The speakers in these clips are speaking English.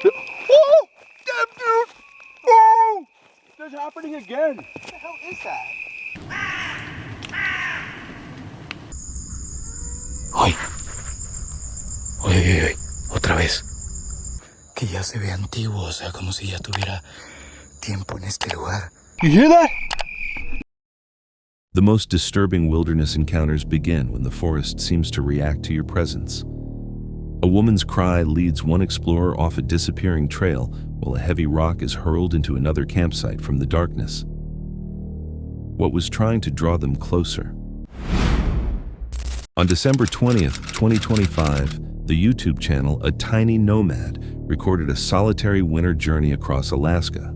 Oh! Damn, dude! Oh! That's happening again. What the hell is that? ¡Ay! ¡Oye, oye, oye! ¡Otra vez! Que ya se ve antiguo, o sea, como si ya tuviera tiempo en este lugar. You hear that? The most disturbing wilderness encounters begin when the forest seems to react to your presence. A woman's cry leads one explorer off a disappearing trail while a heavy rock is hurled into another campsite from the darkness. What was trying to draw them closer? On December 20th, 2025, the YouTube channel A Tiny Nomad recorded a solitary winter journey across Alaska.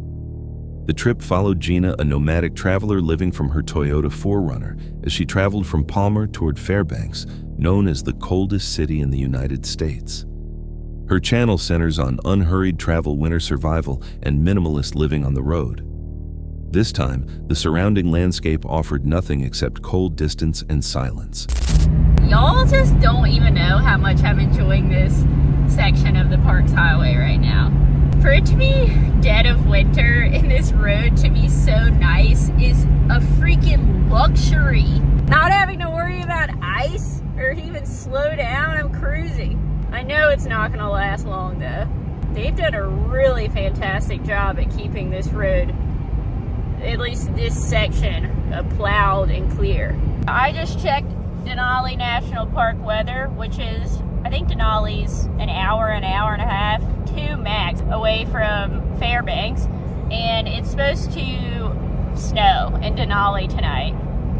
The trip followed Gina, a nomadic traveler living from her Toyota 4Runner, as she traveled from Palmer toward Fairbanks, known as the coldest city in the United States. Her channel centers on unhurried travel, winter survival, and minimalist living on the road. This time, the surrounding landscape offered nothing except cold distance and silence. Y'all just don't even know how much I'm enjoying this section of the Parks Highway right now. For it to be dead of winter and this road to be so nice is a freaking luxury. Not having to worry about ice or even slow down, I'm cruising. I know it's not gonna last long though. They've done a really fantastic job at keeping this road, at least this section, plowed and clear. I just checked Denali National Park weather, which is, I think Denali's an hour and a half, 2 max away from Fairbanks, and it's supposed to snow in Denali tonight,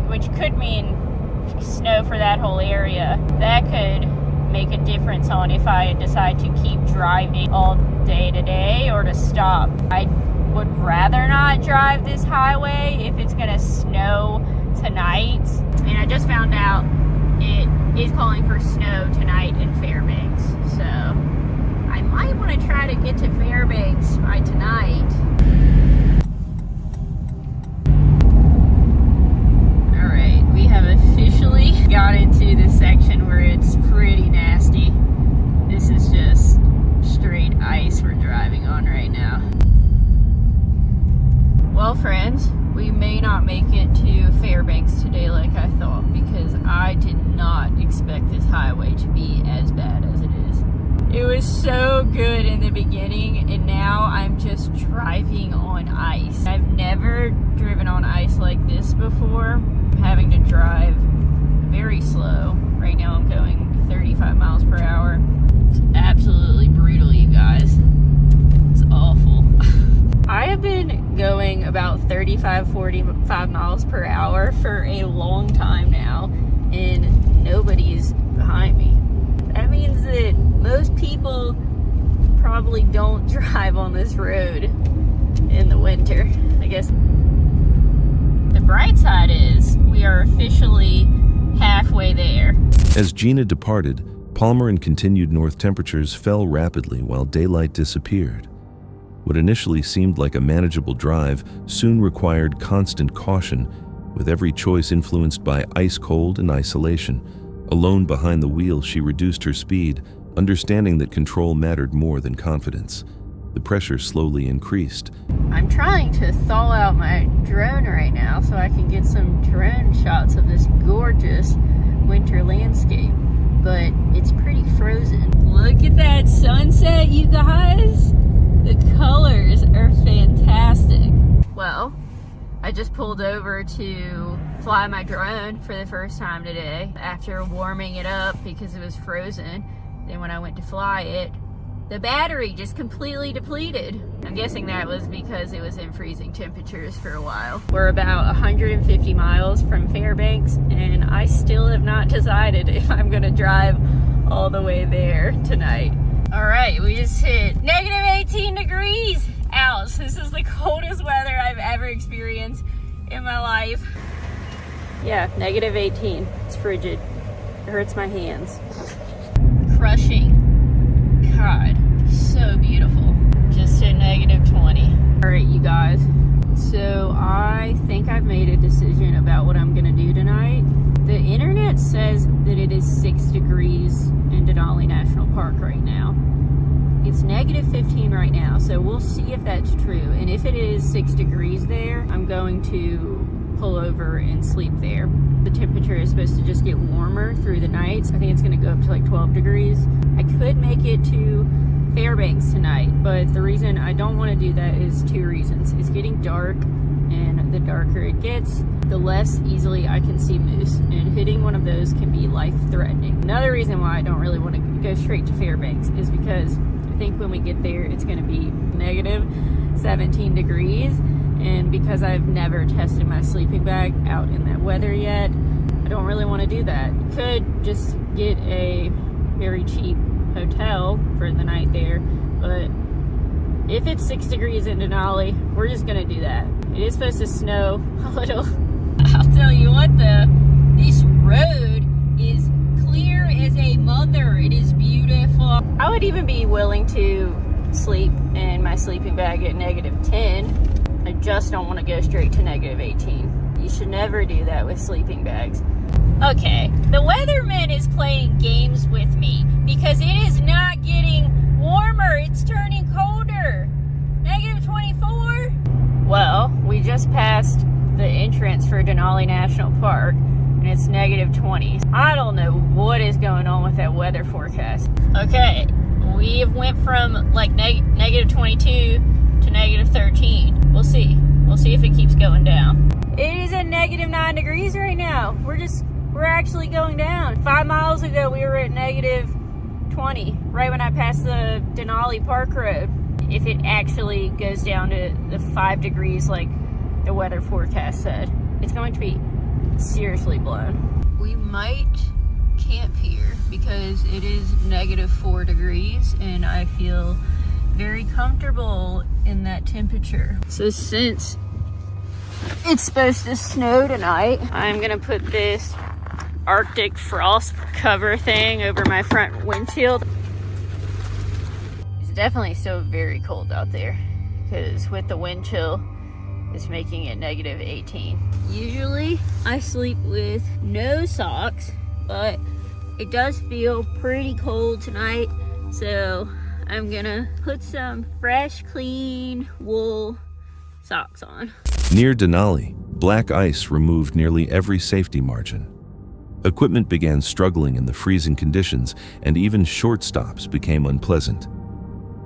which could mean snow for that whole area. That could make a difference on if I decide to keep driving all day today or to stop. I would rather not drive this highway if it's gonna snow tonight. And I just found out it is calling for snow tonight in Fairbanks, so I might want to try to get to Fairbanks by tonight. Alright, we have officially got into this section where it's pretty nasty. This is just straight ice we're driving on right now. Well, friends, we may not make it to Fairbanks today like I thought, because I did not expect this highway to be as bad as it is. It was so good in the beginning, and now I'm just driving on ice. I've never driven on ice like this before. I'm having to drive very slow. Right now I'm going 35 miles per hour. It's absolutely brutal, you guys. It's awful. I have been going about 45 miles per hour for a long time now, and nobody's behind me. That means that most people probably don't drive on this road in the winter, I guess. The bright side is we are officially halfway there. As Gina departed, Palmer and continued north temperatures fell rapidly while daylight disappeared. What initially seemed like a manageable drive soon required constant caution, with every choice influenced by ice cold and isolation. Alone behind the wheel, she reduced her speed, understanding that control mattered more than confidence. The pressure slowly increased. I'm trying to thaw out my drone right now so I can get some drone shots of this gorgeous winter landscape, but it's pretty frozen. Look at that sunset, you guys! The colors are fantastic. Well, I just pulled over to fly my drone for the first time today after warming it up because it was frozen. Then when I went to fly it, the battery just completely depleted. I'm guessing that was because it was in freezing temperatures for a while. We're about 150 miles from Fairbanks, and I still have not decided if I'm gonna drive all the way there tonight. All right, we just hit negative 18 degrees. Ouch, this is the coldest weather I've ever experienced in my life. Yeah, negative 18, it's frigid. It hurts my hands. Crushing. God, so beautiful. Just hit negative 20. All right, you guys. So I think I've made a decision about what I'm gonna do tonight. The internet says that it is 6 degrees in Denali National Park right now. It's negative 15 right now, so we'll see if that's true. And if it is 6 degrees there, I'm going to pull over and sleep there. The temperature is supposed to just get warmer through the nights. I think it's gonna go up to like 12 degrees. I could make it to Fairbanks tonight, but the reason I don't want to do that is 2 reasons. It's getting dark, and the darker it gets, the less easily I can see moose, and hitting one of those can be life-threatening. Another reason why I don't really want to go straight to Fairbanks is because I think when we get there, it's going to be negative 17 degrees, and because I've never tested my sleeping bag out in that weather yet, I don't really want to do that. Could just get a very cheap hotel for the night there, but if it's 6 degrees in Denali, we're just gonna do that. It is supposed to snow a little. I'll tell you what though, this road is clear as a mother. It is beautiful. I would even be willing to sleep in my sleeping bag at negative 10. I just don't want to go straight to negative 18. You should never do that with sleeping bags. Okay, the weatherman is playing games with me because it is not getting warmer, it's turning colder. Negative 24. Well, we just passed the entrance for Denali National Park and it's negative 20. I don't know what is going on with that weather forecast. Okay, we have went from like negative 22 to negative 13. We'll see. We'll see if it keeps going down. It is at negative 9 degrees right now. We're actually going down. 5 miles ago, we were at negative 20, right when I passed the Denali Park Road. If it actually goes down to the 5 degrees like the weather forecast said, it's going to be seriously blown. We might camp here because it is negative 4 degrees and I feel very comfortable in that temperature. So since it's supposed to snow tonight, I'm gonna put this Arctic frost cover thing over my front windshield. It's definitely still very cold out there because with the wind chill, it's making it negative 18. Usually I sleep with no socks, but it does feel pretty cold tonight, so I'm gonna put some fresh, clean wool socks on. Near Denali, black ice removed nearly every safety margin. Equipment began struggling in the freezing conditions, and even short stops became unpleasant.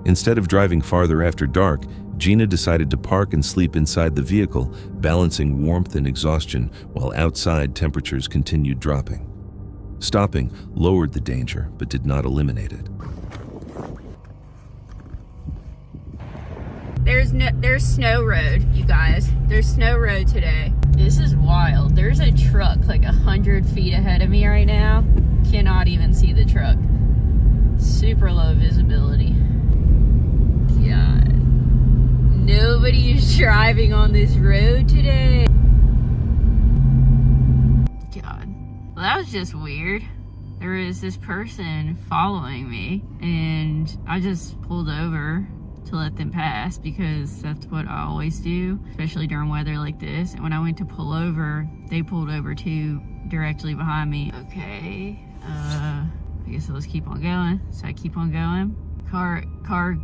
Instead of driving farther after dark, Gina decided to park and sleep inside the vehicle, balancing warmth and exhaustion while outside temperatures continued dropping. Stopping lowered the danger, but did not eliminate it. There's snow road, you guys. There's snow road today. This is wild. There's a truck like 100 feet ahead of me right now. Cannot even see the truck. Super low visibility. God. Nobody is driving on this road today. God. Well, that was just weird. There was this person following me and I just pulled over to let them pass because that's what I always do, especially during weather like this. And when I went to pull over, they pulled over too, directly behind me. Okay, I guess I'll just keep on going. So I keep on going. Car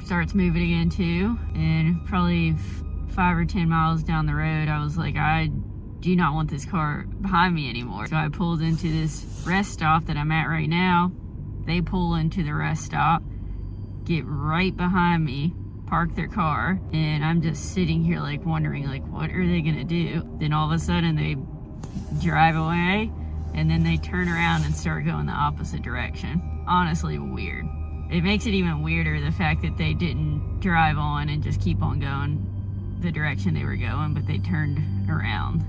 starts moving again too, and probably 5 or 10 miles down the road, I was like, I do not want this car behind me anymore. So I pulled into this rest stop that I'm at right now. They pull into the rest stop, get right behind me, park their car, and I'm just sitting here like wondering like what are they gonna do? Then all of a sudden they drive away and then they turn around and start going the opposite direction. Honestly, weird. It makes it even weirder the fact that they didn't drive on and just keep on going the direction they were going, but they turned around.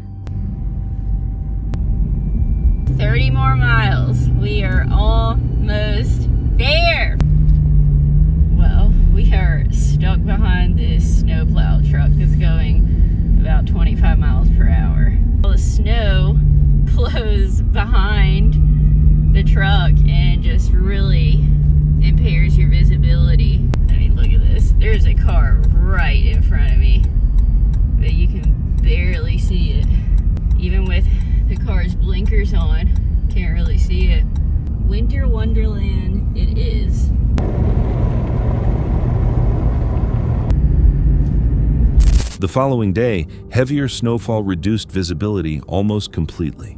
30 more miles. We are almost there. Well, we are stuck behind this snowplow truck that's going about 25 miles per hour. All the snow blows behind the truck and just really impairs your visibility. I mean, look at this. There's a car right in front of me, but you can barely see it. Even with the car's blinkers on, can't really see it. Winter wonderland it is. The following day, heavier snowfall reduced visibility almost completely.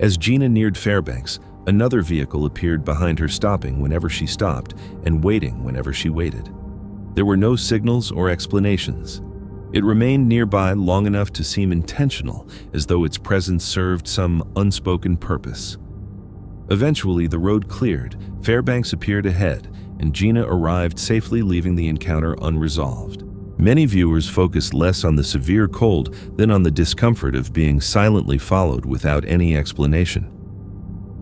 As Gina neared Fairbanks, another vehicle appeared behind her, stopping whenever she stopped and waiting whenever she waited. There were no signals or explanations. It remained nearby long enough to seem intentional, as though its presence served some unspoken purpose. Eventually, the road cleared, Fairbanks appeared ahead, and Gina arrived safely, leaving the encounter unresolved. Many viewers focused less on the severe cold than on the discomfort of being silently followed without any explanation.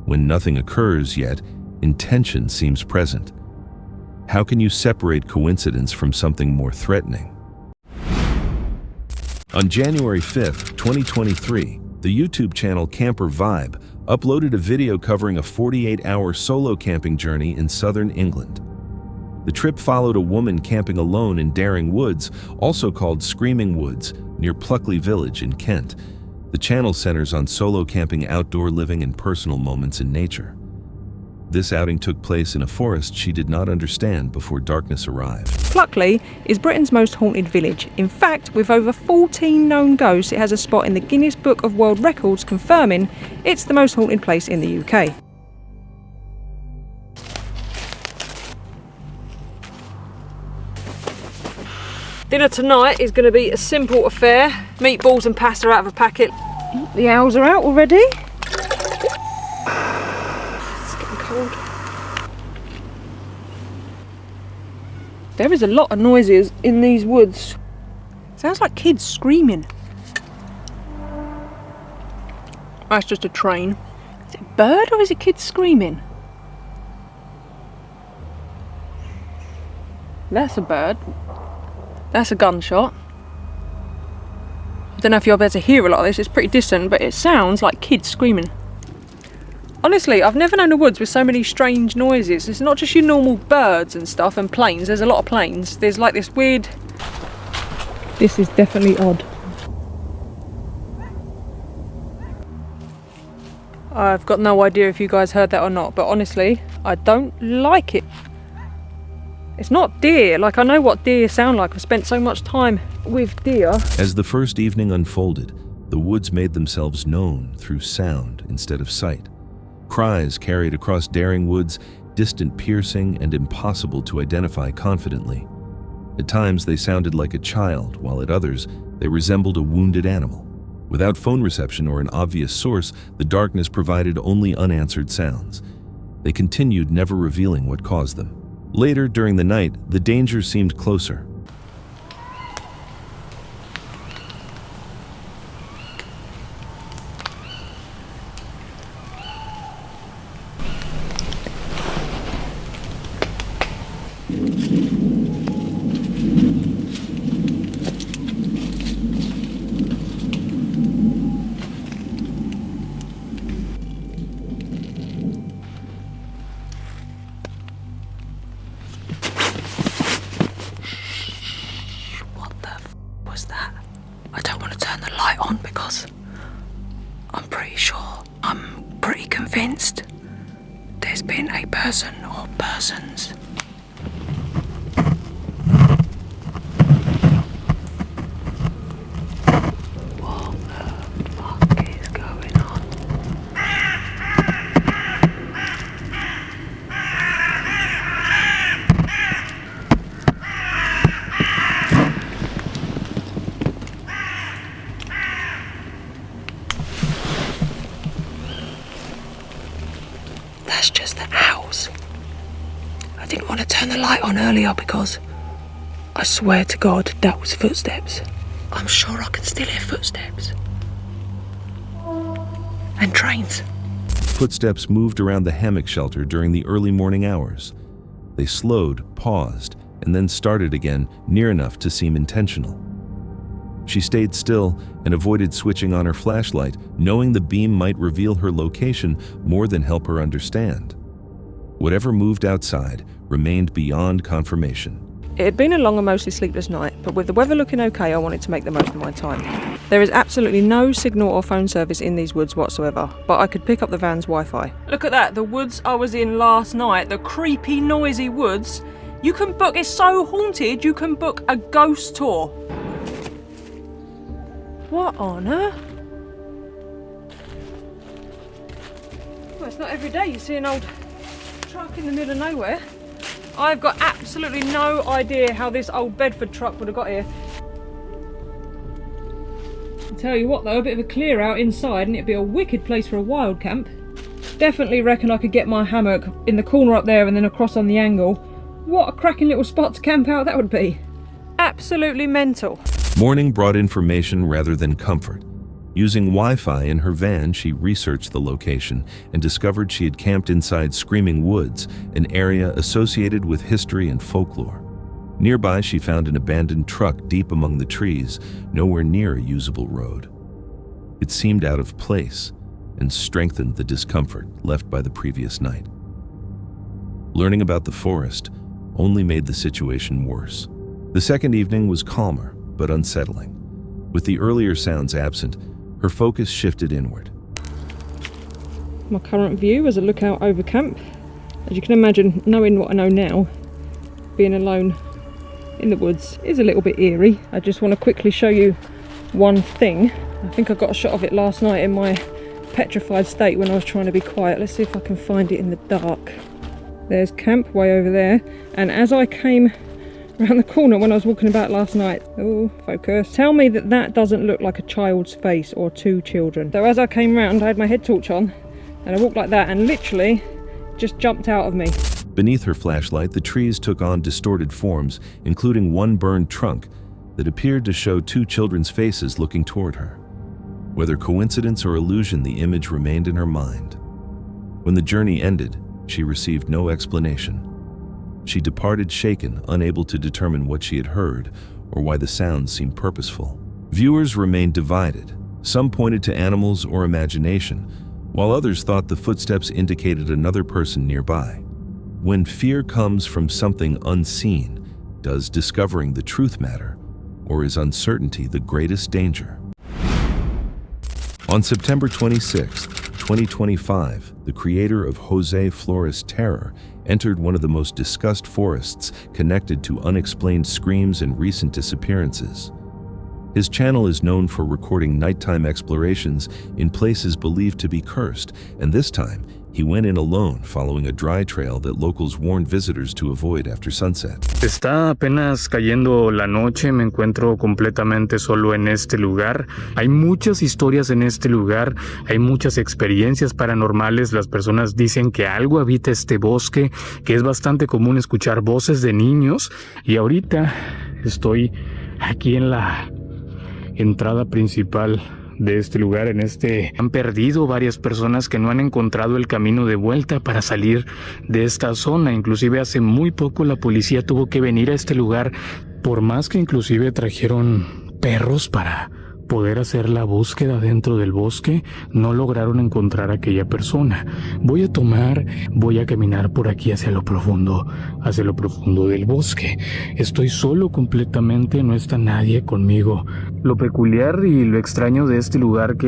When nothing occurs yet, intention seems present. How can you separate coincidence from something more threatening? On January 5th, 2023, the YouTube channel Camper Vibe uploaded a video covering a 48-hour solo camping journey in southern England. The trip followed a woman camping alone in Daring Woods, also called Screaming Woods, near Pluckley Village in Kent. The channel centers on solo camping, outdoor living, and personal moments in nature. This outing took place in a forest she did not understand before darkness arrived. Pluckley is Britain's most haunted village. In fact, with over 14 known ghosts, it has a spot in the Guinness Book of World Records confirming it's the most haunted place in the UK. Dinner tonight is going to be a simple affair. Meatballs and pasta out of a packet. The owls are out already. It's getting cold. There is a lot of noises in these woods. Sounds like kids screaming. That's just a train. Is it a bird or is it kids screaming? That's a bird. That's a gunshot. I don't know if you'll be able to hear a lot of this, it's pretty distant, but it sounds like kids screaming. Honestly, I've never known a woods with so many strange noises. It's not just your normal birds and stuff and planes, there's a lot of planes. There's like this weird... This is definitely odd. I've got no idea if you guys heard that or not, but honestly, I don't like it. It's not deer. Like, I know what deer sound like. I've spent so much time with deer. As the first evening unfolded, the woods made themselves known through sound instead of sight. Cries carried across Daring Woods, distant, piercing, and impossible to identify confidently. At times they sounded like a child, while at others they resembled a wounded animal. Without phone reception or an obvious source, the darkness provided only unanswered sounds. They continued, never revealing what caused them. Later, during the night, the danger seemed closer. Convinced there's been a person or persons. What the fuck is going on? That's just the owls. I didn't want to turn the light on earlier because I swear to God that was footsteps. I'm sure I can still hear footsteps. And trains. Footsteps moved around the hammock shelter during the early morning hours. They slowed, paused, and then started again, near enough to seem intentional. She stayed still and avoided switching on her flashlight, knowing the beam might reveal her location more than help her understand. Whatever moved outside remained beyond confirmation. It had been a long and mostly sleepless night, but with the weather looking okay, I wanted to make the most of my time. There is absolutely no signal or phone service in these woods whatsoever, but I could pick up the van's Wi-Fi. Look at that, the woods I was in last night, the creepy, noisy woods. You can book, it's so haunted, you can book a ghost tour. What on earth? Well, it's not every day you see an old truck in the middle of nowhere. I've got absolutely no idea how this old Bedford truck would have got here. I'll tell you what though, a bit of a clear out inside and it'd be a wicked place for a wild camp. Definitely reckon I could get my hammock in the corner up there and then across on the angle. What a cracking little spot to camp out that would be. Absolutely mental. Morning brought information rather than comfort. Using Wi-Fi in her van, she researched the location and discovered she had camped inside Screaming Woods, an area associated with history and folklore. Nearby, she found an abandoned truck deep among the trees, nowhere near a usable road. It seemed out of place and strengthened the discomfort left by the previous night. Learning about the forest only made the situation worse. The second evening was calmer, but unsettling. With the earlier sounds absent, her focus shifted inward. My current view as a lookout over camp. As you can imagine, knowing what I know now, being alone in the woods is a little bit eerie. I just want to quickly show you one thing. I think I got a shot of it last night in my petrified state when I was trying to be quiet. Let's see if I can find it in the dark. There's camp way over there, and as I came around the corner when I was walking about last night, oh, focus, tell me that that doesn't look like a child's face or two children. So as I came round, I had my head torch on and I walked like that and literally just jumped out of me. Beneath her flashlight, the trees took on distorted forms, including one burned trunk that appeared to show two children's faces looking toward her. Whether coincidence or illusion, the image remained in her mind. When the journey ended, she received no explanation. She departed shaken, unable to determine what she had heard or why the sounds seemed purposeful. Viewers remained divided. Some pointed to animals or imagination, while others thought the footsteps indicated another person nearby. When fear comes from something unseen, does discovering the truth matter, or is uncertainty the greatest danger? On September 26, 2025, the creator of Jose Flores' Terror entered one of the most discussed forests connected to unexplained screams and recent disappearances. His channel is known for recording nighttime explorations in places believed to be cursed, and this time, he went in alone following a dry trail that locals warned visitors to avoid after sunset. Está apenas cayendo la noche, me encuentro completamente solo en este lugar. Hay muchas historias en este lugar, hay muchas experiencias paranormales. Las personas dicen que algo habita este bosque, que es bastante común escuchar voces de niños. Y ahorita estoy aquí en la entrada principal de este lugar. Han perdido varias personas que no han encontrado el camino de vuelta para salir de esta zona. Inclusive hace muy poco la policía tuvo que venir a este lugar, por más que inclusive trajeron perros para poder hacer la búsqueda dentro del bosque, no lograron encontrar a aquella persona. Voy a caminar por aquí hacia lo profundo del bosque. Estoy solo completamente, no está nadie conmigo. Lo peculiar y lo extraño de este lugar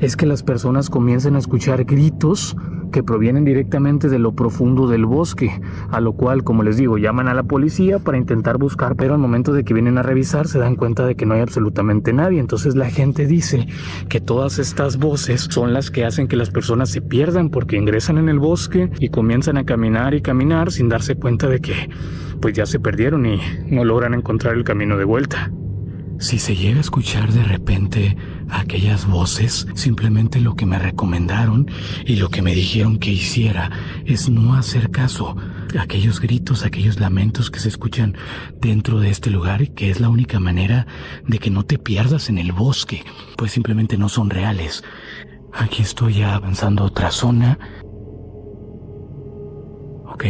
es que las personas comienzan a escuchar gritos que provienen directamente de lo profundo del bosque, a lo cual, como les digo, llaman a la policía para intentar buscar, pero al momento de que vienen a revisar se dan cuenta de que no hay absolutamente nadie. Entonces la gente dice que todas estas voces son las que hacen que las personas se pierdan, porque ingresan en el bosque y comienzan a caminar y caminar sin darse cuenta de que pues ya se perdieron y no logran encontrar el camino de vuelta. Si se llega a escuchar de repente aquellas voces, simplemente lo que me recomendaron y lo que me dijeron que hiciera es no hacer caso a aquellos gritos, aquellos lamentos que se escuchan dentro de este lugar, y que es la única manera de que no te pierdas en el bosque, pues simplemente no son reales. Aquí estoy ya avanzando a otra zona. Ok,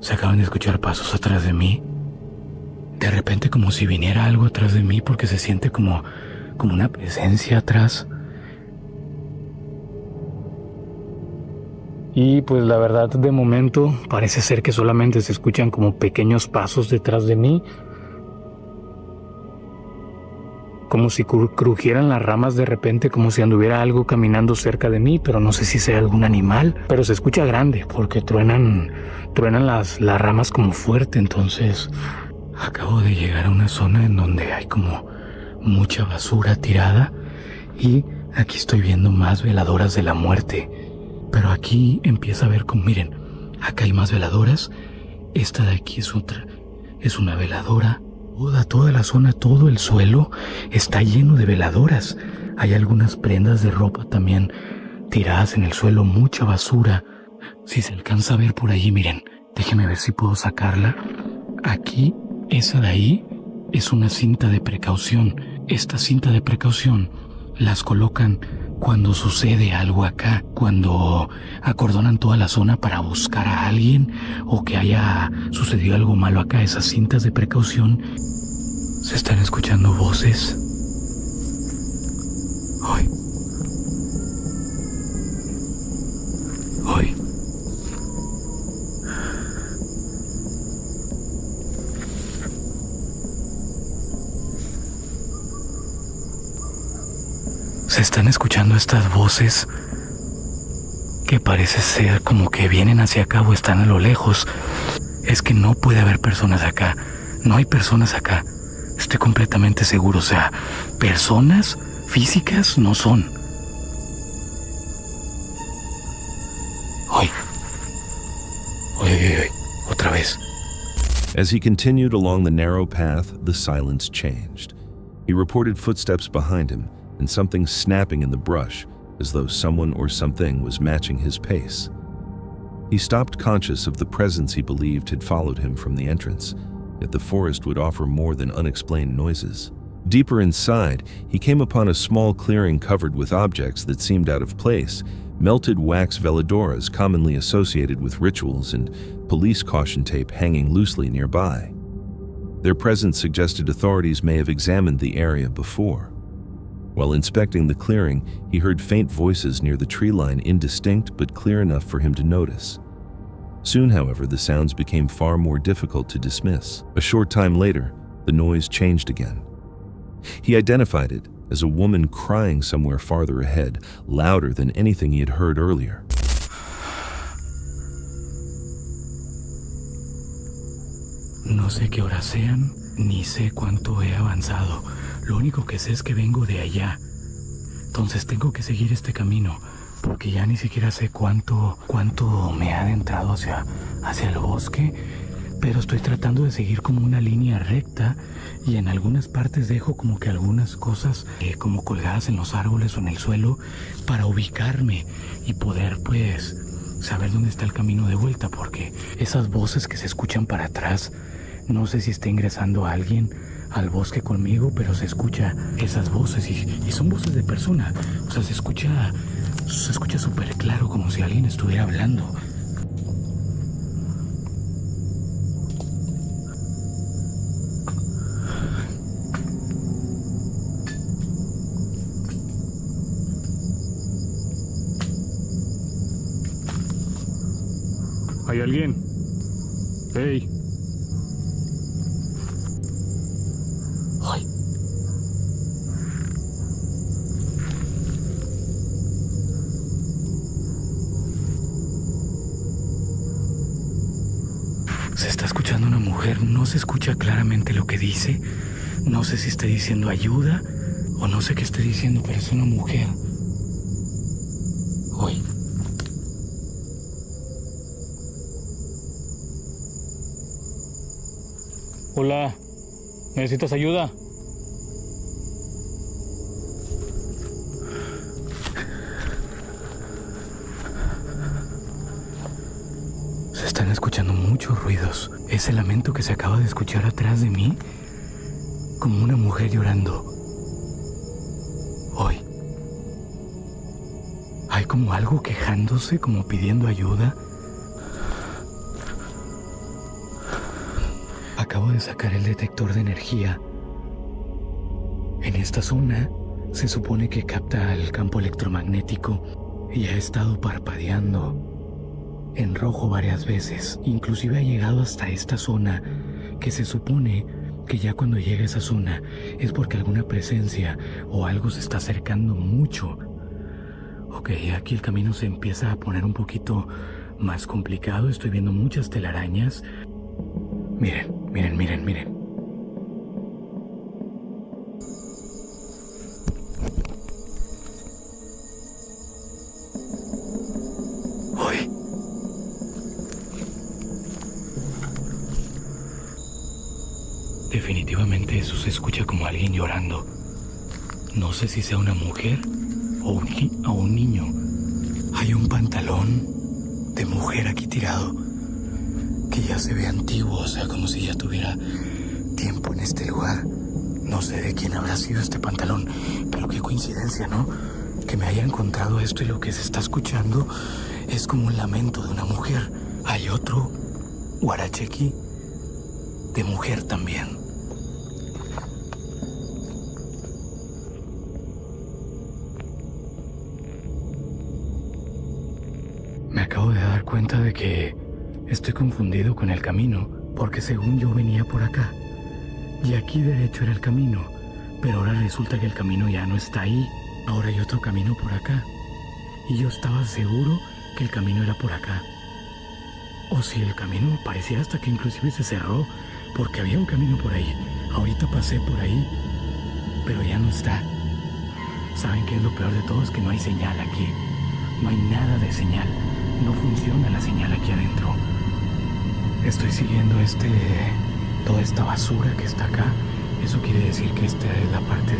se acaban de escuchar pasos atrás de mí. De repente como si viniera algo atrás de mí, porque se siente como una presencia atrás. Y pues la verdad, de momento parece ser que solamente se escuchan como pequeños pasos detrás de mí, como si crujieran las ramas de repente, como si anduviera algo caminando cerca de mí, pero no sé si sea algún animal, pero se escucha grande porque truenan las ramas como fuerte. Entonces acabo de llegar a una zona en donde hay como mucha basura tirada y aquí estoy viendo más veladoras de la muerte. Pero aquí empieza a ver como, miren, acá hay más veladoras. Esta de aquí es otra, es una veladora. Toda la zona, todo el suelo está lleno de veladoras. Hay algunas prendas de ropa también tiradas en el suelo, mucha basura. Si se alcanza a ver por ahí, miren, déjenme ver si puedo sacarla. Aquí, esa de ahí, es una cinta de precaución. Esta cinta de precaución las colocan cuando sucede algo acá, cuando acordonan toda la zona para buscar a alguien o que haya sucedido algo malo acá. Esas cintas de precaución, se están escuchando voces. Ay. Ay. Se están escuchando estas voces que parece ser como que vienen hacia acá o están a lo lejos. Es que no puede haber personas acá. No hay personas acá. Estoy completamente seguro. O sea, personas físicas no son. ¡Ay! ¡Ay! Otra vez. As he continued along the narrow path, the silence changed. He reported footsteps behind him and something snapping in the brush, as though someone or something was matching his pace. He stopped, conscious of the presence he believed had followed him from the entrance, yet the forest would offer more than unexplained noises. Deeper inside, he came upon a small clearing covered with objects that seemed out of place, melted wax veladoras commonly associated with rituals and police caution tape hanging loosely nearby. Their presence suggested authorities may have examined the area before. While inspecting the clearing, he heard faint voices near the tree line, indistinct but clear enough for him to notice. Soon, however, the sounds became far more difficult to dismiss. A short time later, the noise changed again. He identified it as a woman crying somewhere farther ahead, louder than anything he had heard earlier. No sé qué horas sean, ni sé cuánto he avanzado. Lo único que sé es que vengo de allá. Entonces tengo que seguir este camino, porque ya ni siquiera sé cuánto me he adentrado hacia el bosque, pero estoy tratando de seguir como una línea recta y en algunas partes dejo como que algunas cosas como colgadas en los árboles o en el suelo para ubicarme y poder pues saber dónde está el camino de vuelta, porque esas voces que se escuchan para atrás, no sé si está ingresando alguien al bosque conmigo, pero se escucha esas voces y son voces de persona. O sea, se escucha súper claro, como si alguien estuviera hablando. ¿Hay alguien? ¡Hey! Ay. Se está escuchando una mujer, no se escucha claramente lo que dice. No sé si está diciendo ayuda o no sé qué está diciendo, pero es una mujer. Uy. Hola, ¿necesitas ayuda? Se están escuchando muchos ruidos. Ese lamento que se acaba de escuchar atrás de mí, como una mujer llorando. Hoy. Hay como algo quejándose, como pidiendo ayuda. Acabo de sacar el detector de energía. En esta zona se supone que capta el campo electromagnético y ha estado parpadeando en rojo varias veces. Inclusive ha llegado hasta esta zona, que se supone que ya cuando llega a esa zona es porque alguna presencia o algo se está acercando mucho. Ok, aquí el camino se empieza a poner un poquito más complicado. Estoy viendo muchas telarañas. Miren. Definitivamente eso se escucha como alguien llorando. No sé si sea una mujer o un niño. Hay un pantalón de mujer aquí tirado que ya se ve antiguo, o sea, como si ya tuviera tiempo en este lugar. No sé de quién habrá sido este pantalón, pero qué coincidencia, ¿no? Que me haya encontrado esto y lo que se está escuchando es como un lamento de una mujer. Hay otro guarache aquí de mujer también. Me acabo de dar cuenta de que estoy confundido con el camino, porque según yo venía por acá, y aquí derecho era el camino, pero ahora resulta que el camino ya no está ahí. Ahora hay otro camino por acá, y yo estaba seguro que el camino era por acá. O si el camino pareciera hasta que inclusive se cerró, porque había un camino por ahí. Ahorita pasé por ahí, pero ya no está. ¿Saben qué es lo peor de todo? Es que no hay señal aquí. No hay nada de señal. No funciona la señal aquí adentro. Estoy siguiendo toda esta basura que está acá. Eso quiere decir que esta es la parte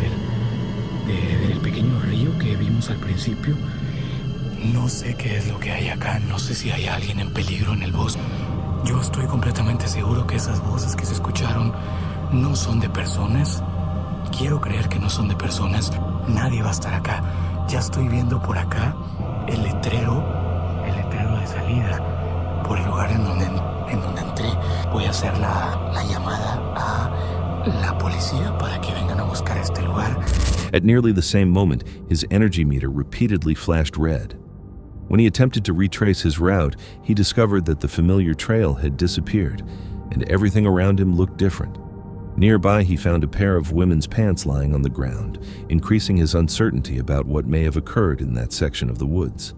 del pequeño río que vimos al principio. No sé qué es lo que hay acá. No sé si hay alguien en peligro en el bosque. Yo estoy completamente seguro que esas voces que se escucharon no son de personas. Quiero creer que no son de personas. Nadie va a estar acá. Ya estoy viendo por acá el letrero de salida, por el lugar en donde entré. Voy a hacer la llamada a la policía para que vengan a buscar este lugar. At nearly the same moment, his energy meter repeatedly flashed red. When he attempted to retrace his route, he discovered that the familiar trail had disappeared, and everything around him looked different. Nearby, he found a pair of women's pants lying on the ground, increasing his uncertainty about what may have occurred in that section of the woods.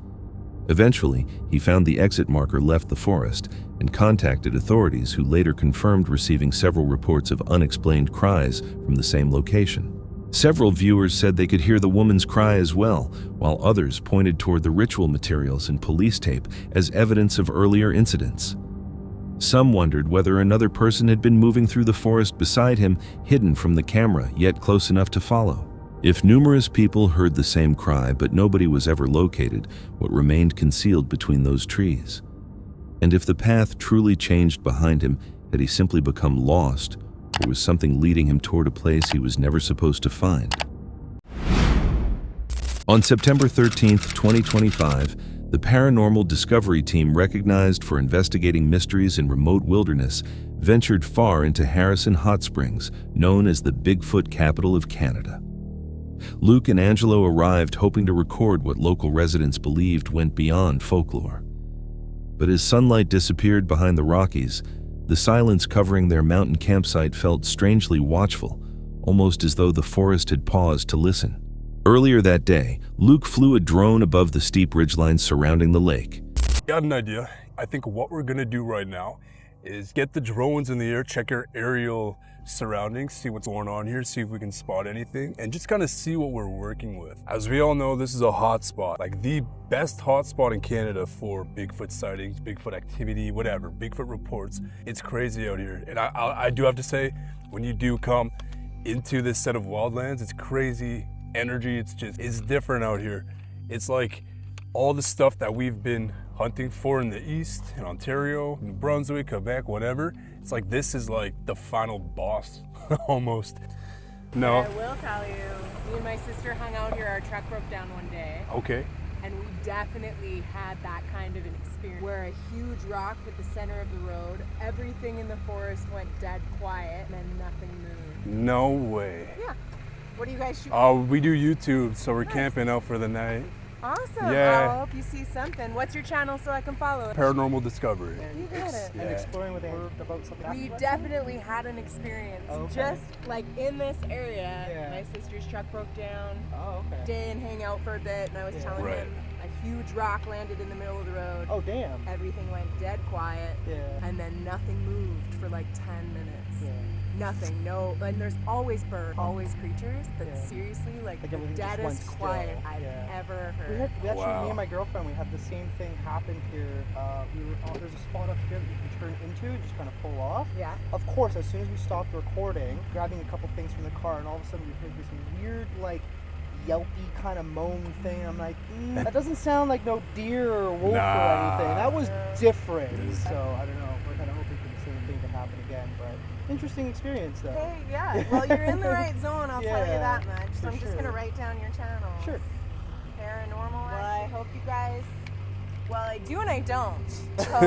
Eventually, he found the exit marker left the forest and contacted authorities, who later confirmed receiving several reports of unexplained cries from the same location. Several viewers said they could hear the woman's cry as well, while others pointed toward the ritual materials and police tape as evidence of earlier incidents. Some wondered whether another person had been moving through the forest beside him, hidden from the camera, yet close enough to follow. If numerous people heard the same cry but nobody was ever located, what remained concealed between those trees? And if the path truly changed behind him, had he simply become lost, or was something leading him toward a place he was never supposed to find? On September 13th, 2025, the Paranormal Discovery Team, recognized for investigating mysteries in remote wilderness, ventured far into Harrison Hot Springs, known as the Bigfoot capital of Canada. Luke and Angelo arrived hoping to record what local residents believed went beyond folklore. But as sunlight disappeared behind the Rockies, the silence covering their mountain campsite felt strangely watchful, almost as though the forest had paused to listen. Earlier that day, Luke flew a drone above the steep ridgelines surrounding the lake. Got an idea. I think what we're gonna do right now is get the drones in the air, check our aerial surroundings, see what's going on here, see if we can spot anything, and just kind of see what we're working with. As we all know, this is a hot spot, like the best hot spot in Canada for Bigfoot sightings, Bigfoot activity, whatever, Bigfoot reports. It's crazy out here. And I do have to say, when you do come into this set of wildlands, it's crazy energy. It's different out here. It's like all the stuff that we've been hunting for in the east, in Ontario, New Brunswick, Quebec, whatever. It's like this is like the final boss, almost. No. I will tell you, me and my sister hung out here, our truck broke down one day. Okay. And we definitely had that kind of an experience where a huge rock hit the center of the road, everything in the forest went dead quiet, and then nothing moved. No way. Yeah. What do you guys shoot? We do YouTube, so we're camping out for the night. Awesome. Yeah. I hope you see something. What's your channel so I can follow it? Paranormal Discovery. You got it. Yeah. And exploring with about something. We definitely had an experience. Just like in this area, Yeah. my sister's truck broke down. Oh, okay. Didn't hang out for a bit, and I was telling Right. him a huge rock landed in the middle of the road. Oh, damn. Everything went dead quiet, Yeah. and then nothing moved for like 10 minutes. Yeah. Nothing, no, and there's always birds, always creatures, but seriously, like the everything just went deadest still. quiet I've Yeah. ever We heard. actually, Wow. me and my girlfriend, we had the same thing happen here. There's a spot up here that you can turn into, just kind of pull off. Yeah. Of course, as soon as we stopped recording, grabbing a couple things from the car, and all of a sudden we heard this weird, like, yelpy kind of moan thing. I'm like, that doesn't sound like no deer or wolf or anything. That was different. So I don't know. We're kind of hoping for the same thing to happen again, but interesting experience though. Hey, yeah, well, you're in the right zone, I'll tell you Yeah, that much. So for I'm just sure. gonna write down your channel. Sure. Paranormal. Well, I hope you guys. Well, I do and I don't. Hope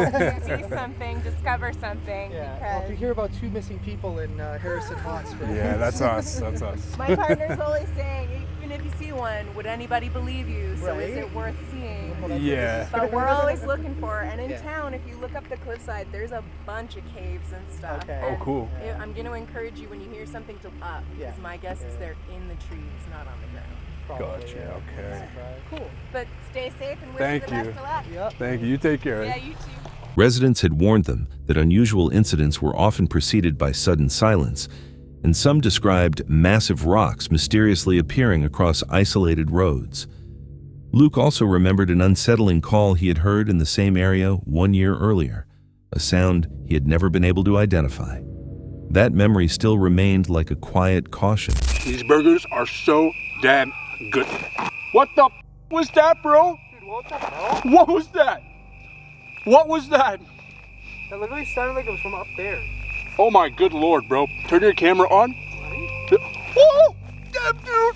you see something, discover something. Yeah. Well, if you Because hear about 2 missing people in Harrison Hot Springs. Yeah, that's us. That's us. my partner's always saying, even if you see one, would anybody believe you? So Right. is it worth seeing? Well, that's what Yeah. this is. But we're always looking for, and in Yeah. town, if you look up the cliffside, there's a bunch of caves and stuff. Okay. Oh, And cool. I'm going to encourage you when you hear something to up, because Yeah. my guess is they're in the trees, not on the ground. Probably, Gotcha, yeah. okay. Surprise. Cool. But stay safe and wish Thank you the you. best of luck. Yep. Thank you. You take care. Yeah, you too. Residents had warned them that unusual incidents were often preceded by sudden silence, and some described massive rocks mysteriously appearing across isolated roads. Luke also remembered an unsettling call he had heard in the same area 1 year earlier, a sound he had never been able to identify. That memory still remained like a quiet caution. These burgers are so damn good. What the was that, bro? Dude, what the hell? What was that? What was that? That literally sounded like it was from up there. Oh my good lord, bro. Turn your camera on. Oh, damn, dude.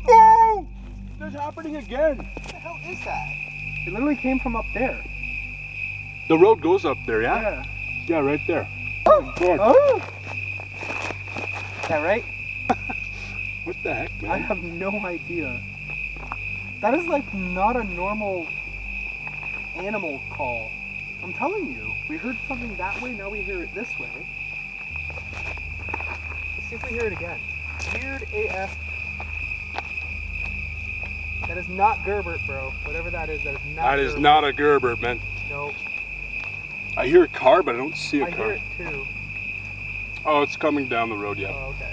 Oh, that's happening again. What the hell is that? It literally came from up there. The road goes up there, yeah? Yeah, right there. Oh, God. Oh! Is that right? What the heck, I man? have no idea. That is like not a normal animal call. I'm telling you. We heard something that way, now we hear it this way. Let's see if we hear it again. Weird AF. That is not Gerbert, bro. Whatever that is not That is Gerbert. not a Gerber, man. No, I hear a car, but I don't see a I car. hear it too. Oh, it's coming down the road, yeah. Oh, okay.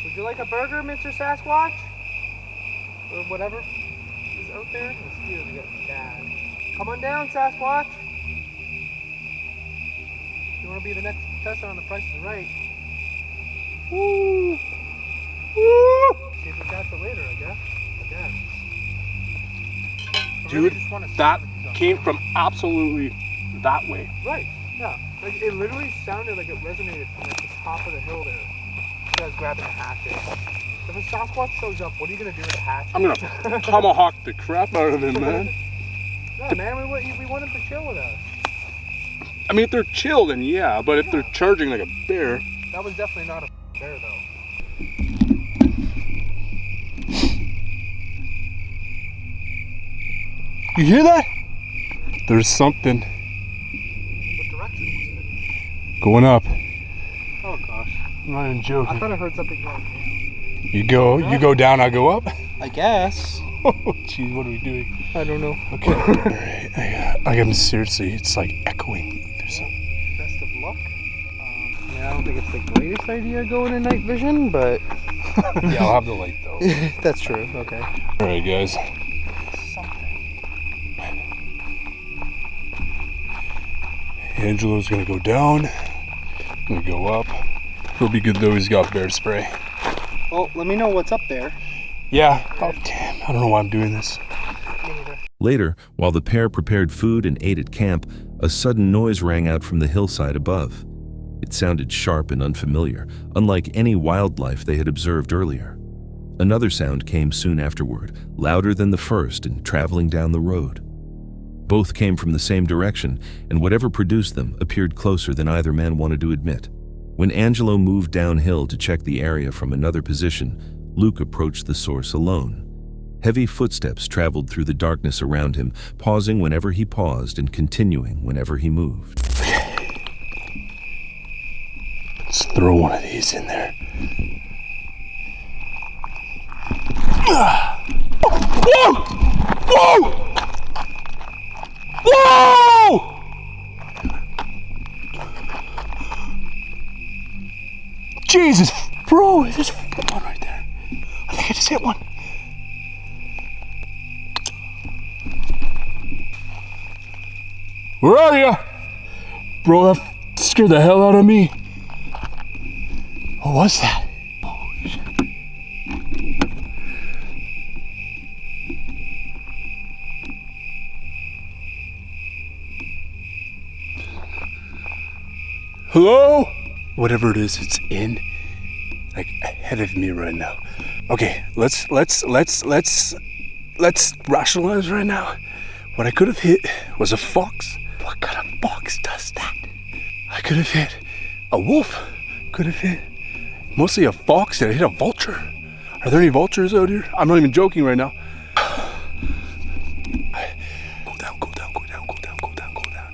Would you like a burger, Mr. Sasquatch? Or whatever is out there? Let's see if we get bad. Come on down, Sasquatch. You want to be the next contestant on The Price is Right? Woo! Woo! See if we catch it later, I guess. Again. I Dude, really just wanna see that if it's came from absolutely that way. Right, yeah. Like, it literally sounded like it resonated from like, the top of the hill there. You guys grabbing a hatchet. If a Sasquatch shows up, what are you going to do with a hatchet? I'm gonna tomahawk the crap out of him, man. No, man, we want him to chill with us. I mean, if they're chill, then yeah, but if they're charging like a bear. That was definitely not a bear, though. You hear that? There's something What direction was it? going up. Oh, gosh. I'm not even I joking. thought I heard something going down. You go down, I go up. I guess. Oh, jeez, what are we doing? I don't know. Okay. All right, I am seriously, it's like echoing through some. Best of luck. Yeah, I don't think it's the greatest idea going in night vision, but Yeah, I'll have the light though. that's true. Okay. All right, guys. Something. Angelo's gonna go down. I'm gonna go up. He'll be good though. He's got bear spray. Well, let me know what's up there. Yeah. Oh damn! I don't know why I'm doing this. Me neither. Later, while the pair prepared food and ate at camp, a sudden noise rang out from the hillside above. It sounded sharp and unfamiliar, unlike any wildlife they had observed earlier. Another sound came soon afterward, louder than the first and traveling down the road. Both came from the same direction, and whatever produced them appeared closer than either man wanted to admit. When Angelo moved downhill to check the area from another position, Luke approached the source alone. Heavy footsteps traveled through the darkness around him, pausing whenever he paused and continuing whenever he moved. Let's throw one of these in there. Whoa! Whoa! Whoa! Jesus, bro, there's one right there. I think I just hit one. Where are you? Bro, that scared the hell out of me. What was that? Holy shit. Hello? Whatever it is, it's in, like, ahead of me right now. Okay, let's rationalize right now. What I could have hit was a fox. What kind of fox does that? I could have hit a wolf. Could have hit mostly a fox. Did I hit a vulture? Are there any vultures out here? I'm not even joking right now. Go down, go down, go down, go down, go down, go down.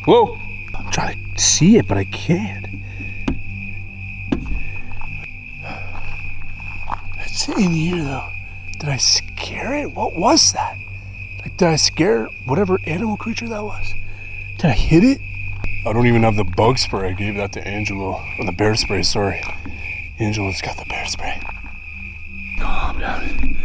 Whoa! I'm trying to see it, but I can't. It's in here though. Did I scare it? What was that? Like, did I scare whatever animal creature that was? Did I hit it? I don't even have the bug spray. I gave that to Angelo. Or the bear spray, sorry. Angelo's got the bear spray. Calm down.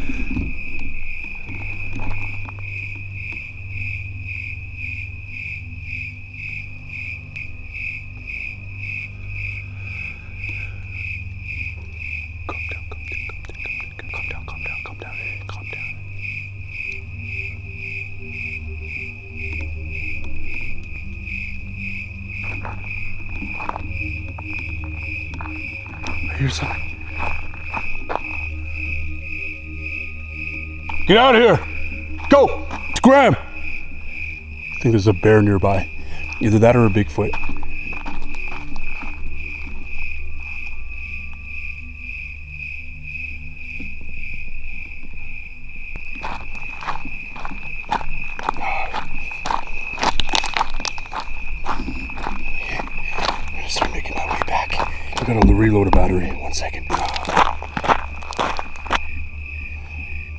Here's something. Get out of here! Go! Scram! I think there's a bear nearby. Either that or a Bigfoot. I'm gonna start making my way back. I gotta reload a battery. 1 second.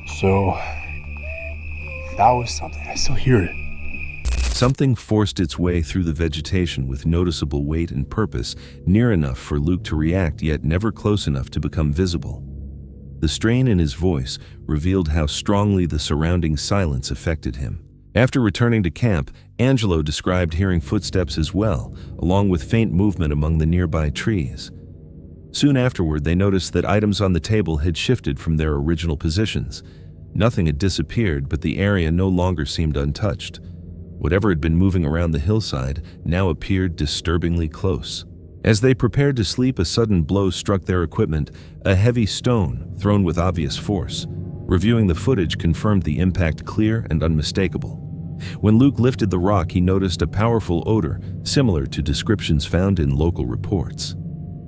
So, that was something. I still hear it. Something forced its way through the vegetation with noticeable weight and purpose, near enough for Luke to react, yet never close enough to become visible. The strain in his voice revealed how strongly the surrounding silence affected him. After returning to camp, Angelo described hearing footsteps as well, along with faint movement among the nearby trees. Soon afterward, they noticed that items on the table had shifted from their original positions. Nothing had disappeared, but the area no longer seemed untouched. Whatever had been moving around the hillside now appeared disturbingly close. As they prepared to sleep, a sudden blow struck their equipment, a heavy stone thrown with obvious force. Reviewing the footage confirmed the impact clear and unmistakable. When Luke lifted the rock, he noticed a powerful odor, similar to descriptions found in local reports.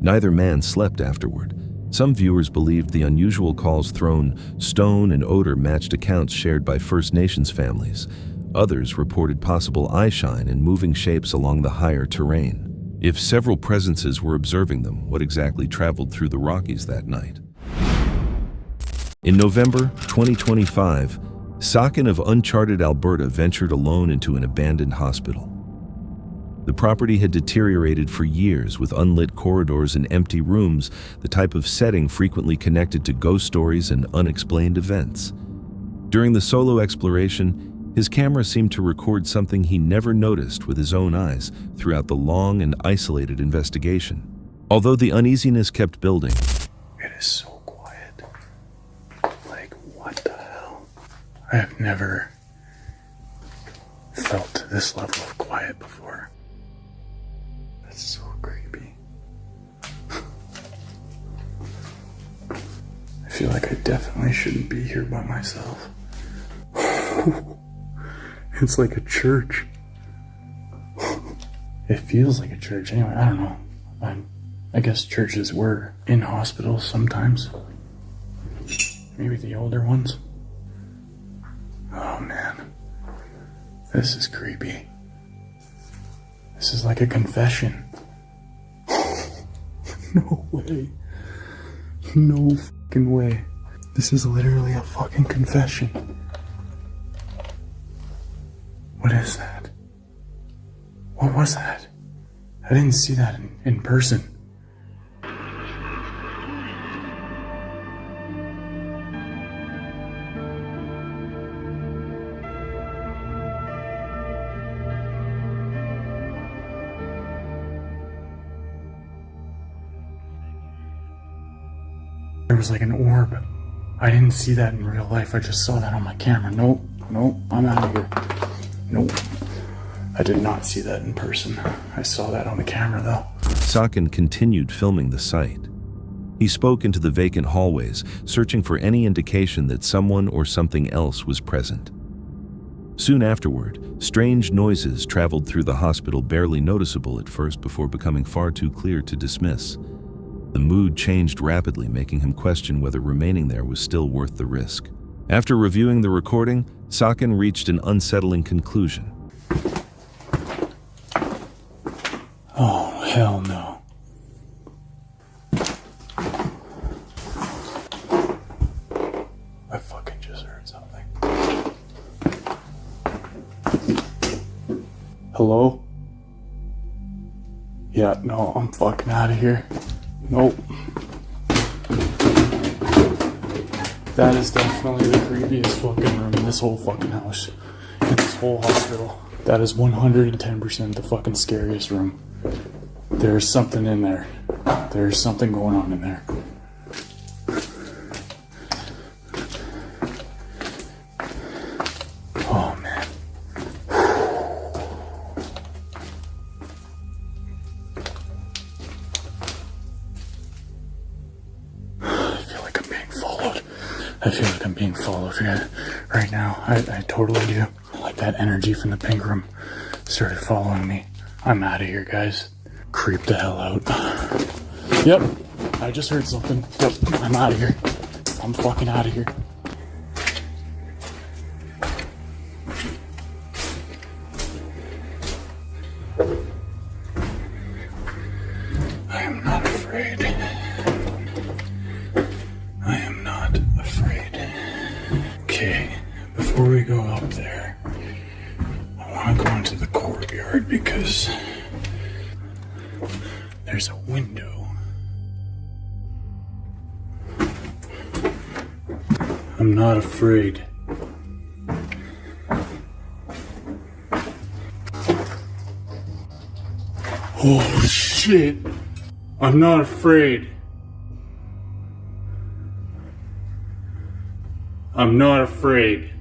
Neither man slept afterward. Some viewers believed the unusual calls thrown, stone and odor matched accounts shared by First Nations families. Others reported possible eyeshine and moving shapes along the higher terrain. If several presences were observing them, what exactly traveled through the Rockies that night? In November 2025, Sakin of uncharted Alberta ventured alone into an abandoned hospital. The property had deteriorated for years with unlit corridors and empty rooms, the type of setting frequently connected to ghost stories and unexplained events. During the solo exploration, his camera seemed to record something he never noticed with his own eyes throughout the long and isolated investigation. Although the uneasiness kept building, It is so quiet. Like, what the hell? I have never felt this level of quiet before. That's so creepy. I feel like I definitely shouldn't be here by myself. It's like a church. It feels like a church. Anyway, I don't know. I guess churches were in hospitals sometimes. Maybe the older ones. Oh man. This is creepy. This is like a confession. No way. No fucking way. This is literally a fucking confession. What is that? What What was that? I didn't see that in person. There was like an orb. I didn't see that in real life. I just saw that on my camera. Nope, I'm out of here. Nope. I did not see that in person. I saw that on the camera though. Sakin continued filming the site. He spoke into the vacant hallways, searching for any indication that someone or something else was present. Soon afterward, strange noises traveled through the hospital, barely noticeable at first before becoming far too clear to dismiss. The mood changed rapidly, making him question whether remaining there was still worth the risk. After reviewing the recording, Sakin reached an unsettling conclusion. Oh, hell no. I fucking just heard something. Hello? Yeah, no, I'm fucking out of here. Nope. That is definitely the creepiest fucking room in this whole fucking house. In this whole hospital. That is 110% the fucking scariest room. There's something in there. There's something going on in there. Oh, man. I feel like I'm being followed. I feel like I'm being followed right now. I totally do. Like that energy from the pink room started following me. I'm out of here, guys. Creep the hell out. Yep, I just heard something. Yep, I'm out of here. I'm fucking out of here. I am not afraid. I am not afraid. Okay, before we go up there, I want to go into the courtyard because there's a window. I'm not afraid. Oh shit! I'm not afraid. I'm not afraid.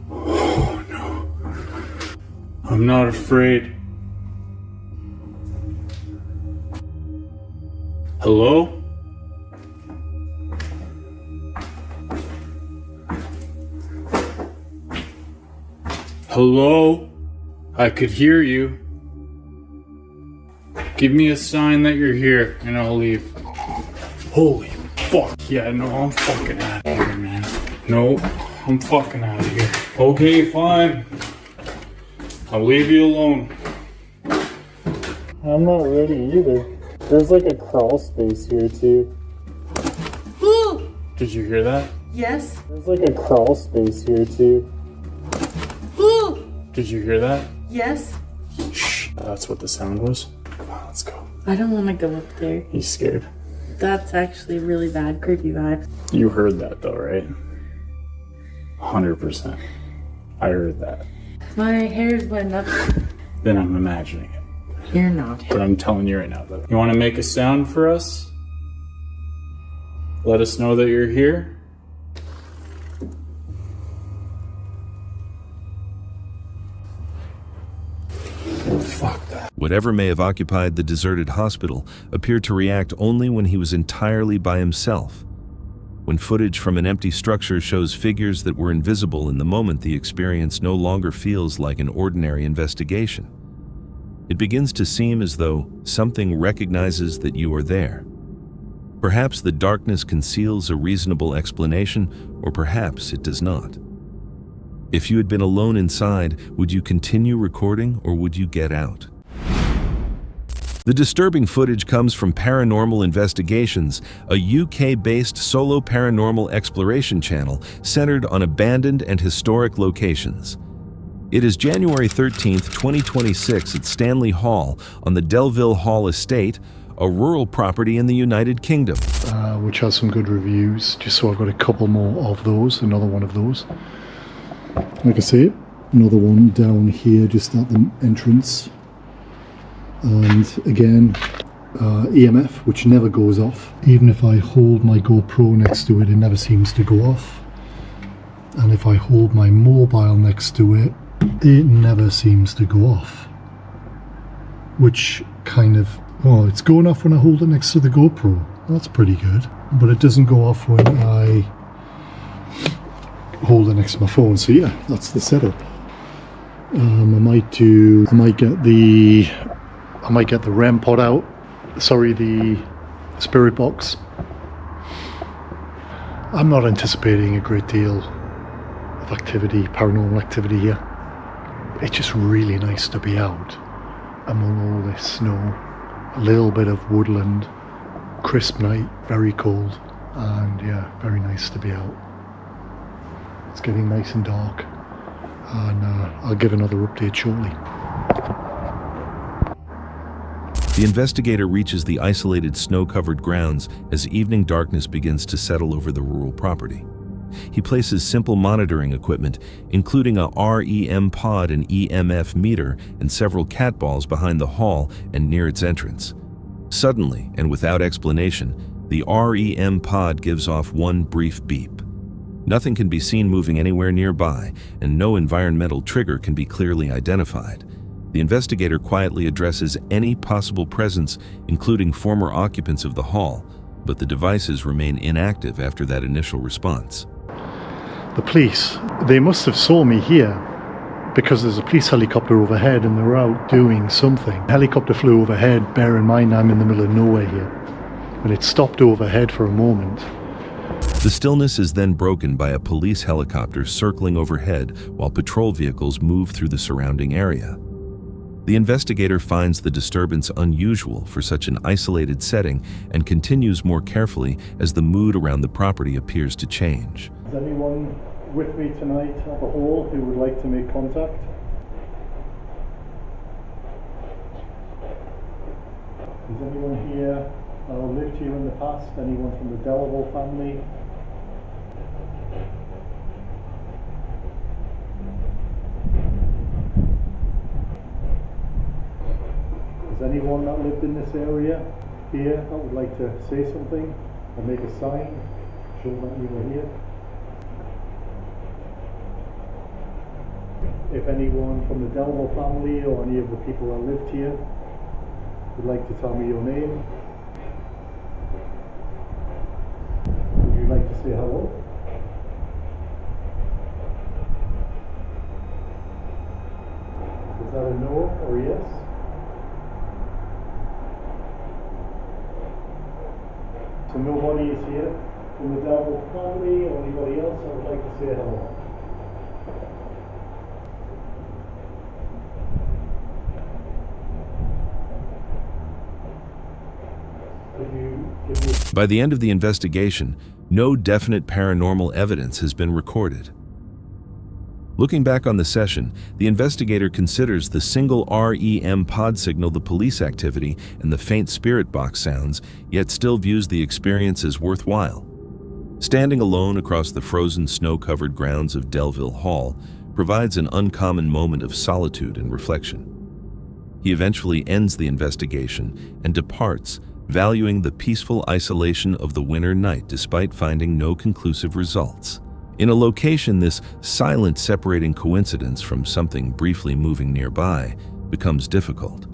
Oh no. I'm not afraid. Hello? Hello? I could hear you. Give me a sign that you're here and I'll leave. Holy fuck. Yeah, no, I'm fucking out of here, man. No, I'm fucking out of here. Okay, fine. I'll leave you alone. I'm not ready either. There's like a crawl space here too. Ooh! Did you hear that? Yes. There's like a crawl space here too. Ooh! Did you hear that? Yes. Shh. That's what the sound was. Come on, let's go. I don't want to go up there. He's scared. That's actually really bad, creepy vibes. You heard that though, right? 100%. I heard that. My hairs went up. Then I'm imagining it. You're not. But I'm telling you right now, though. You want to make a sound for us? Let us know that you're here. Fuck that. Whatever may have occupied the deserted hospital appeared to react only when he was entirely by himself. When footage from an empty structure shows figures that were invisible in the moment, the experience no longer feels like an ordinary investigation. It begins to seem as though something recognizes that you are there. Perhaps the darkness conceals a reasonable explanation, or perhaps it does not. If you had been alone inside, would you continue recording or would you get out? The disturbing footage comes from Paranormal Investigations, a UK-based solo paranormal exploration channel centered on abandoned and historic locations. It is January 13, 2026 at Stanley Hall on the Delville Hall estate, a rural property in the United Kingdom. Which has some good reviews, just so I've got a couple more of those, another one of those. Like I say, another one down here just at the entrance. And again, EMF, which never goes off. Even if I hold my GoPro next to it, it never seems to go off. And if I hold my mobile next to it, it never seems to go off. Which kind of, oh, it's going off when I hold it next to the GoPro. That's pretty good. But it doesn't go off when I hold it next to my phone. So yeah, that's the setup. I might get the REM pod out. Sorry, the spirit box. I'm not anticipating a great deal of activity, paranormal activity here. It's just really nice to be out among all this snow, a little bit of woodland, crisp night, very cold, and yeah, very nice to be out. It's getting nice and dark, and I'll give another update shortly. The investigator reaches the isolated snow-covered grounds as evening darkness begins to settle over the rural property. He places simple monitoring equipment, including a REM pod and EMF meter and several cat balls behind the hall and near its entrance. Suddenly, and without explanation, the REM pod gives off one brief beep. Nothing can be seen moving anywhere nearby, and no environmental trigger can be clearly identified. The investigator quietly addresses any possible presence, including former occupants of the hall, but the devices remain inactive after that initial response. The police, they must have saw me here because there's a police helicopter overhead and they're out doing something. The helicopter flew overhead, bear in mind I'm in the middle of nowhere here, but it stopped overhead for a moment. The stillness is then broken by a police helicopter circling overhead while patrol vehicles move through the surrounding area. The investigator finds the disturbance unusual for such an isolated setting and continues more carefully as the mood around the property appears to change. Is anyone with me tonight at the hall who would like to make contact? Is anyone here lived here in the past? Anyone from the Delville family? Is anyone that lived in this area here that would like to say something or make a sign, show that you were here? If anyone from the Delville family or any of the people that lived here would like to tell me your name, would you like to say hello? Is that a no or a yes? So nobody is here from the Dartmoor family or anybody else that would like to say hello. By the end of the investigation, no definite paranormal evidence has been recorded. Looking back on the session, the investigator considers the single REM pod signal the police activity and the faint spirit box sounds, yet still views the experience as worthwhile. Standing alone across the frozen snow-covered grounds of Delville Hall provides an uncommon moment of solitude and reflection. He eventually ends the investigation and departs, valuing the peaceful isolation of the winter night despite finding no conclusive results. In a location this silent separating coincidence from something briefly moving nearby becomes difficult.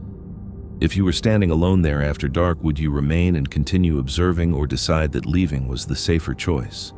If you were standing alone there after dark, would you remain and continue observing or decide that leaving was the safer choice?